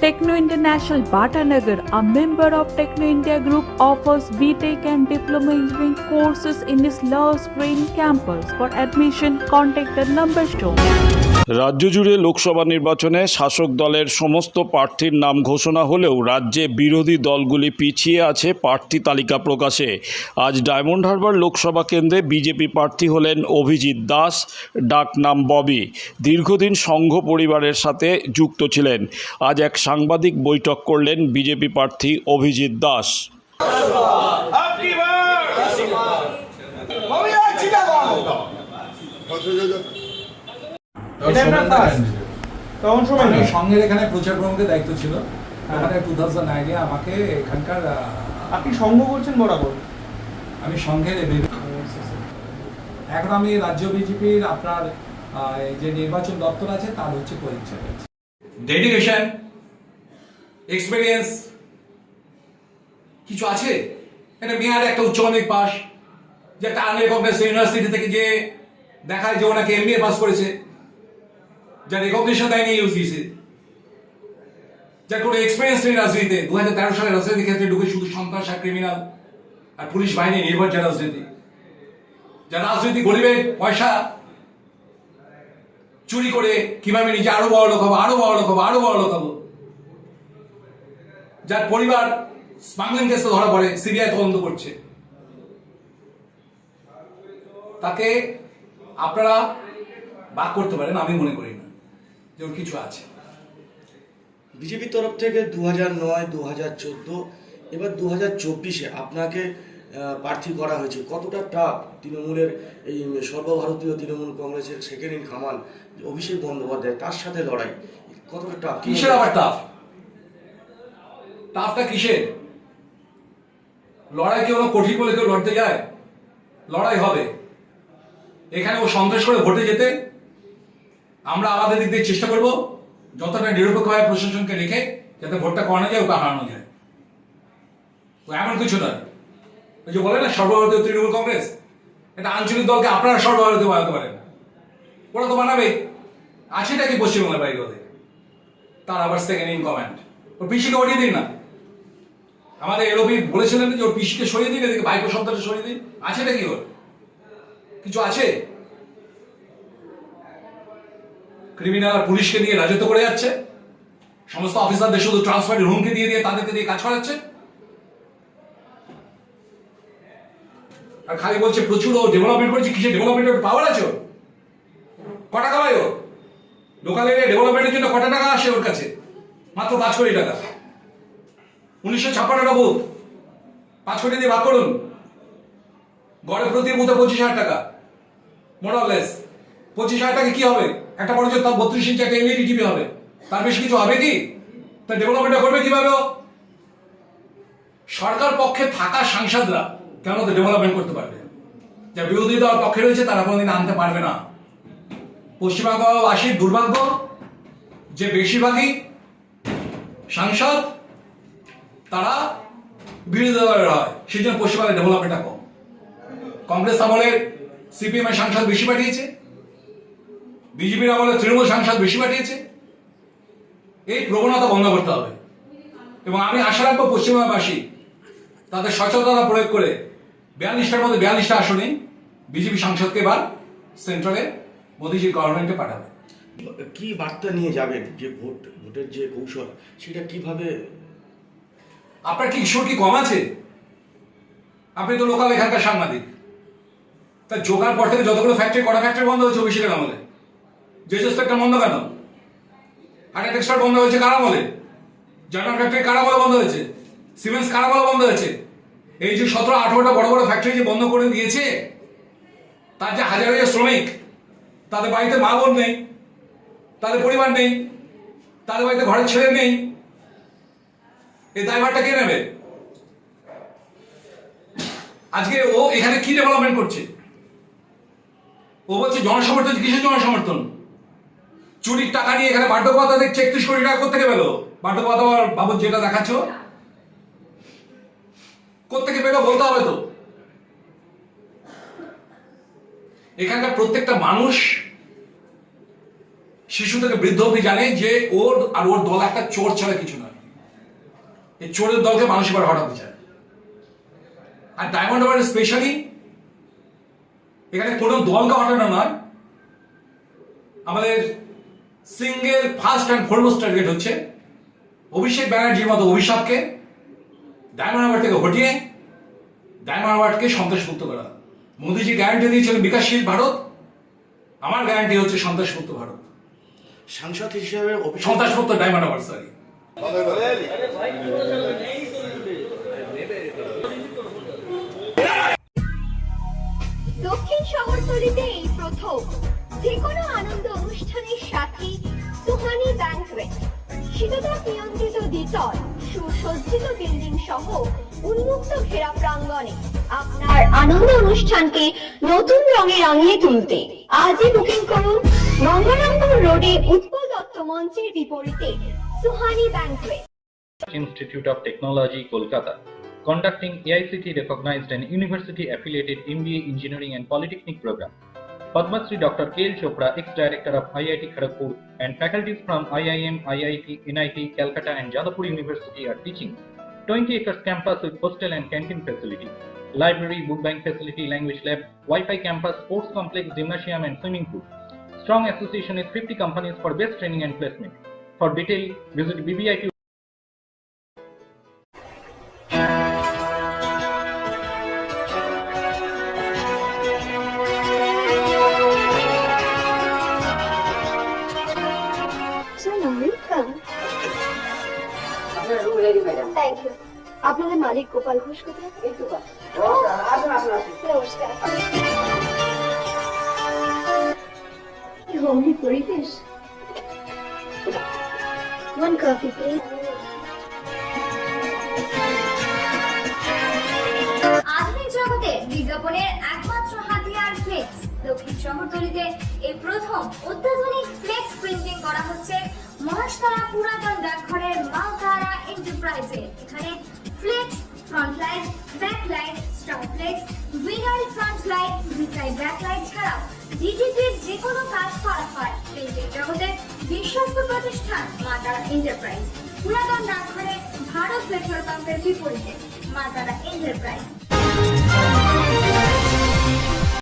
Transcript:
Techno International Bhatanagar, a member of Techno India Group, offers BTech and Diploma Engineering courses in its Love Green campus. For admission, contact the number shown. রাজ্য জুড়ে লোকসভা নির্বাচনে শাসক দলের সমস্ত প্রার্থীর নাম ঘোষণা হলেও রাজ্যে বিরোধী দলগুলি পিছিয়ে আছে প্রার্থী তালিকা প্রকাশে। আজ ডায়মন্ড হারবার লোকসভা কেন্দ্রে বিজেপি প্রার্থী হলেন অভিজিৎ দাস, ডাকনাম ববি। দীর্ঘদিন সংঘ পরিবারের সাথে যুক্ত ছিলেন। আজ এক সাংবাদিক বৈঠক করলেন বিজেপি প্রার্থী অভিজিৎ দাস। সঙ্গের এখানে প্রচার প্রমুখের দায়িত্ব ছিল। ওখানে 2009-এ আমাকে এখানকার আপনি সংঘ করছেন বরাবর? আমি সংঘের এখন আমি রাজ্য বিজেপির আপনার যে নির্বাচন দপ্তর আছে তার হচ্ছে পরিচালক। ডেডিকেশন, এক্সপেরিয়েন্স কিছু আছে। এটা মেয়ার একটা উচ্চ মাধ্যমিক পাস, যে একটা আনরেকগনাইজড ইউনিভার্সিটি থেকে যে দেখায় যে ওনাকে এমবিএ পাস করেছে, যার রেকগনিশন দেয়নি ইউজিসি, যার কোনো এক্সপিরিয়েন্স নেই রাজনীতিতে। 2013 সালে রাজনীতির ক্ষেত্রে ঢুকে শুধু সন্ত্রাস আর ক্রিমিনাল আর পুলিশ বাহিনী নির্ভর যে রাজনীতি, যার রাজনীতি গরিবের পয়সা চুরি করে কিভাবে নিজে আরো বড় লোক হবো, আরো বড় লোক হবো, আরো বড় লোক হবো, যার পরিবার স্মাগলিং কেসে ধরা পড়ে, সিবিআই তদন্ত করছে, তাকে আপনারা বাক করতে পারেন। আমি মনে করি না যে ওর কিছু আছে। বিজেপির তরফ থেকে 2009, 2014 এবার 2024-এ আপনাকে প্রার্থী করা হয়েছে। কতটা টাফ তৃণমূলের এই সর্বভারতীয় তৃণমূল কংগ্রেসের second in command Abhishek Bandyopadhyay, তার সাথে লড়াই কতটা টাফ? কিসের আবার টাফ? টাফটা কিসের? লড়াই কেউ কঠিন বলে কেউ লড়তে যায়? লড়াই হবে। এখানে ও সন্ত্রাস করে ভোটে যেতে আমরা আমাদের দিক দিয়ে চেষ্টা করবো যতটা নিরপেক্ষভাবে প্রশাসনকে রেখে যাতে ভোটটা করানো যায়, ওকে হারানো যায়। তো এমন কিছু নয়। ওই যে বলে না সর্বভারতীয় তৃণমূল কংগ্রেস, এটা আঞ্চলিক দলকে আপনারা সর্বভারতীয় বানাতে পারেন, ওরা তো বানাবে। আছেটা কি পশ্চিমবাংলার বাইরে ওদের? তার আবার সেকেন্ড ইন কমান্ড। ওর পিসিকে ওঠিয়ে দিন না। আমাদের এলওপি বলেছিলেন যে ওর পিসিকে সরিয়ে দিন, এদিকে ভাইপো শব্দটা সরিয়ে দিন। আছেটা কি ওর? কিছু আছে? ক্রিমিনাল আর পুলিশকে দিয়ে রাজত্ব করে যাচ্ছে, সমস্ত অফিসারদের শুধু ট্রান্সফারের হুমকি দিয়ে দিয়ে তাদেরকে দিয়ে কাজ করাচ্ছে, আর খালি বলছে প্রচুর ও ডেভেলপমেন্ট করেছে। কিসের ডেভেলপমেন্টের পাওয়ার আছে ওর? ক টাকা পায় ও? লোকাল এরিয়া ডেভেলপমেন্টের জন্য কত টাকা আসে ওর কাছে? মাত্র 5 কোটি টাকা। 1956 বুথ, 5 কোটি দিয়ে ভাগ করুন। গড়ে প্রতি বুথে 25,000 টাকা, মোরালেস। 25,000 টাকা কি হবে? একটা পর্যন্ত 32 ইঞ্চি একটা এলইডি টিভি হবে, তার বেশি কিছু হবে কি? তার ডেভেলপমেন্টটা করবে কিভাবে ও? সরকার পক্ষে থাকা সাংসদরা কেন তো ডেভেলপমেন্ট করতে পারবে? যা বিরোধী দল পক্ষে রয়েছে তারা কোনোদিন আনতে পারবে না। পশ্চিমবঙ্গবাসীর দুর্ভাগ্য যে বেশিরভাগই সাংসদ তারা বিরোধী দলের হয়, সেই জন্য পশ্চিমবঙ্গের ডেভেলপমেন্টটা কম। কংগ্রেস আমলের সিপিএম এর সাংসদ বেশি পাঠিয়েছে, বিজেপির আমলে তৃণমূল সাংসদ বেশি পাঠিয়েছে। এই প্রবণতা বন্ধ করতে হবে এবং আমি আশা রাখবো পশ্চিমবঙ্গবাসী তাদের সচেতনতা প্রয়োগ করে 42টার মধ্যে 42টা আসনে বিজেপি সাংসদকে এবার সেন্ট্রালে মোদীজির গভর্নমেন্টে পাঠাবে। কি বার্তা নিয়ে যাবেন? যে ভোটের যে কৌশল সেটা কিভাবে? আপনার কি ঈশ্বর কি কম আছে? আপনি তো লোকাল এখানকার সাংবাদিক। তা জোগাড় পর থেকে যতগুলো ফ্যাক্টরি, কটা ফ্যাক্টরি বন্ধ হয়েছে অভিষেকের আমলে? জেজস ফ্যাক্টরি বন্ধ কেন? হার্ট টেক্সটাইল বন্ধ হয়েছে কার আমলে? জার্মান ফ্যাক্টরি কার আমলে বন্ধ হয়েছে? সিমেন্স কার আমলে বন্ধ হয়েছে? এই যে 17-18টা বড় বড় ফ্যাক্টরি যে বন্ধ করে দিয়েছে, তার যে হাজার হাজার শ্রমিক, তাদের বাড়িতে মা বোন নেই, তাদের পরিবার নেই, তাদের বাড়িতে ঘরের ছেলে নেই, এই দায়ভারটা কে নেবে? আজকে ও এখানে কি ডেভেলপমেন্ট করছে? ও বলছে জনসমর্থন। কিসের জনসমর্থন? চুরির টাকা নিয়ে এখানে বার্ধক্য ভাতা দেখছে 31 কোটি টাকা কোথেকে পেলো? বার্ধক্য ভাতা বাবদ যেটা দেখাচ্ছ কোথেকে পেলো বলতে হবে তো। এখানকার প্রত্যেকটা মানুষ শিশু থেকে বৃদ্ধ অবধি জানে যে ওর আর ওর দল একটা চোর ছাড়া কিছু নয়। এই চোরের দলকে মানুষ এবার হটাতে চায়। আর ডায়মন্ড হারবার স্পেশালি এখানে কোনো দলকে হটানো নয়, আমাদের single first and foremost target হচ্ছে অভিষেক ব্যানার্জির মতো অভিশাপকে ডায়মন্ড হারবার থেকে হটিয়ে ডায়মন্ড হারবারকে সন্ত্রাসমুক্ত করা। মোদীজি গ্যারান্টি দিয়েছিলেন বিকাশশীল ভারত, আমার গ্যারান্টি হচ্ছে সন্ত্রাসমুক্ত ভারত, সাংসদ হিসেবে সন্ত্রাসমুক্ত ডায়মন্ড হারবার। সরি, দক্ষিণ শহরতলিতে এই প্রথম যে কোনো আনন্দ অনুষ্ঠানের সাথে সুহানি ব্যাংকুয়েট, শীততাপ নিয়ন্ত্রিত দ্বিতল সুসজ্জিত বিল্ডিং সহ উন্মুক্ত ঘেরা প্রাঙ্গণে আপনার আনন্দ অনুষ্ঠানকে নতুন রঙে রাঙিয়ে তুলতে আজই বুকিং করুন গঙ্গারামপুর রোডে উৎপল দত্ত মঞ্চের বিপরীতে Suhani banquet. Institute of Technology, Kolkata, conducting AICT recognized and university affiliated MBA Engineering and Polytechnic program. Padma Shri Dr. K.L. Chopra, ex-director of IIT Kharagpur, and faculties from IIM, IIT, NIT, Calcutta and Jadavpur University are teaching. 20 acres campus with hostel and canteen facility, library, book bank facility, language lab, Wi-Fi campus, sports complex, gymnasium and swimming pool. Strong association with 50 companies for best training and placement. For detail, visit BBIT. Thank you. আপনাদের মালিক গোপাল ঘোষ কোথায়? নমস্কার। Homely পরিবেশ। One coffee, please. আধুনিক জগতে বিজ্ঞাপনের একমাত্র হাতিয়ার ফ্লেক্স। দক্ষিণ শহরতলিতে এই প্রথম অত্যাধুনিক ফ্লেক্স প্রিন্টিং করা হচ্ছে মহাশতলা পুরাতন ডাকঘরের মালতারা এন্টারপ্রাইজে। এখানে flex, front light, back light, star flex, vinyl front light, beside back light ছাড়াও ডিজিপির যে কোনো কাজ করা হয়। প্রিন্টিং জগতে বিশ্বস্ত প্রতিষ্ঠান মালতারা এন্টারপ্রাইজ, পুরাতন ডাকঘরে ভারত পেট্রোল পাম্পের বিপরীতে মালতারা এন্টারপ্রাইজ।